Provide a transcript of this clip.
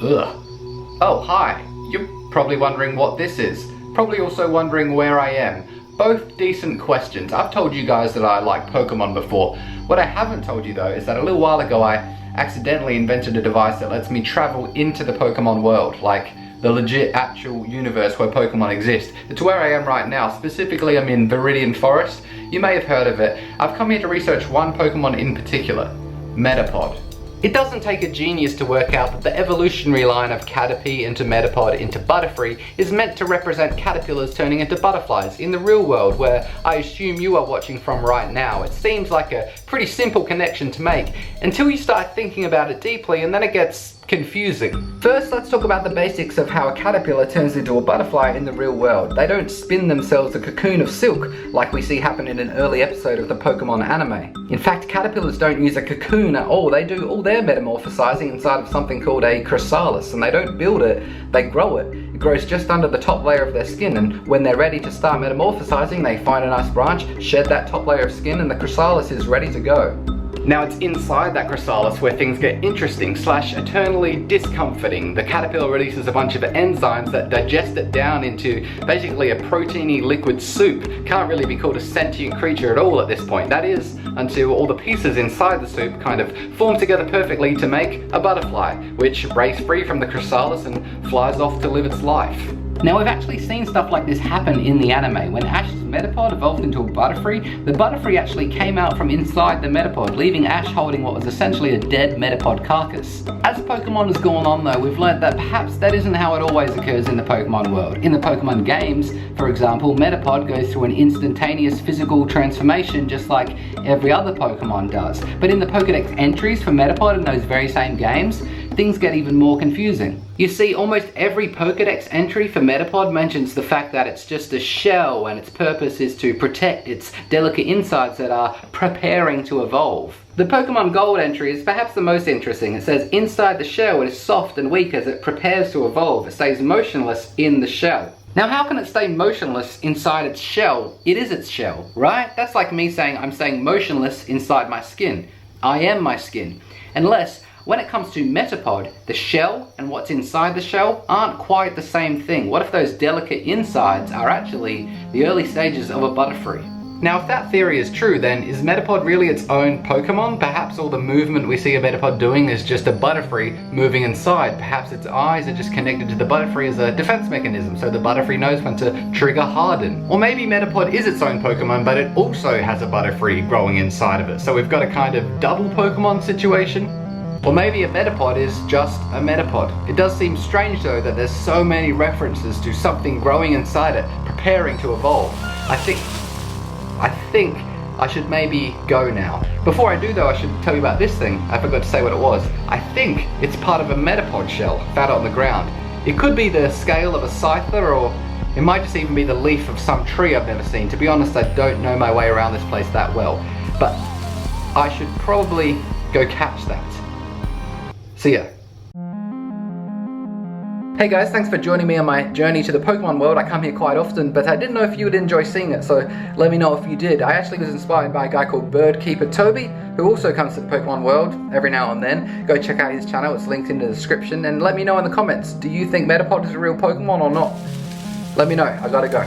Ugh. Oh, hi. You're probably wondering what this is. Probably also wondering where I am. Both decent questions. I've told you guys that I like Pokemon before. What I haven't told you though is that a little while ago I accidentally invented a device that lets me travel into the Pokemon world, like the legit actual universe where Pokemon exist. It's where I am right now. Specifically, I'm in Viridian Forest. You may have heard of it. I've come here to research one Pokemon in particular, Metapod. It doesn't take a genius to work out that the evolutionary line of Caterpie into Metapod into Butterfree is meant to represent caterpillars turning into butterflies in the real world where I assume you are watching from right now. It seems like a pretty simple connection to make until you start thinking about it deeply, and then it gets confusing. First, let's talk about the basics of how a caterpillar turns into a butterfly in the real world. They don't spin themselves a cocoon of silk like we see happen in an early episode of the Pokemon anime. In fact, caterpillars don't use a cocoon at all. They do all their metamorphosizing inside of something called a chrysalis, and they don't build it, they grow it. It grows just under the top layer of their skin, and when they're ready to start metamorphosizing, they find a nice branch, shed that top layer of skin, and the chrysalis is ready to go. Now it's inside that chrysalis where things get interesting / eternally discomforting. The caterpillar releases a bunch of enzymes that digest it down into basically a proteiny liquid soup. Can't really be called a sentient creature at all at this point. That is, until all the pieces inside the soup kind of form together perfectly to make a butterfly, which breaks free from the chrysalis and flies off to live its life. Now we've actually seen stuff like this happen in the anime. When Ash's Metapod evolved into a Butterfree, the Butterfree actually came out from inside the Metapod, leaving Ash holding what was essentially a dead Metapod carcass. As Pokemon has gone on though, we've learned that perhaps that isn't how it always occurs in the Pokemon world. In the Pokemon games, for example, Metapod goes through an instantaneous physical transformation just like every other Pokemon does. But in the Pokedex entries for Metapod in those very same games, things get even more confusing. You see, almost every Pokedex entry for Metapod mentions the fact that it's just a shell and its purpose is to protect its delicate insides that are preparing to evolve. The Pokemon Gold entry is perhaps the most interesting. It says inside the shell it is soft and weak as it prepares to evolve. It stays motionless in the shell. Now how can it stay motionless inside its shell? It is its shell, right? That's like me saying I'm staying motionless inside my skin. I am my skin. Unless, when it comes to Metapod, the shell and what's inside the shell aren't quite the same thing. What if those delicate insides are actually the early stages of a Butterfree? Now if that theory is true, then is Metapod really its own Pokemon? Perhaps all the movement we see a Metapod doing is just a Butterfree moving inside. Perhaps its eyes are just connected to the Butterfree as a defense mechanism, so the Butterfree knows when to trigger harden. Or maybe Metapod is its own Pokemon, but it also has a Butterfree growing inside of it. So we've got a kind of double Pokemon situation. Or maybe a Metapod is just a Metapod. It does seem strange though that there's so many references to something growing inside it, preparing to evolve. I think I should maybe go now. Before I do though, I should tell you about this thing. I forgot to say what it was. I think it's part of a Metapod shell found on the ground. It could be the scale of a Scyther, or it might just even be the leaf of some tree I've never seen. To be honest, I don't know my way around this place that well. But I should probably go catch that. See ya. Hey guys, thanks for joining me on my journey to the Pokemon world. I come here quite often, but I didn't know if you would enjoy seeing it, so let me know if you did. I actually was inspired by a guy called Birdkeeper Toby, who also comes to the Pokemon world every now and then. Go check out his channel, it's linked in the description, and let me know in the comments, do you think Metapod is a real Pokemon or not? Let me know, I gotta go.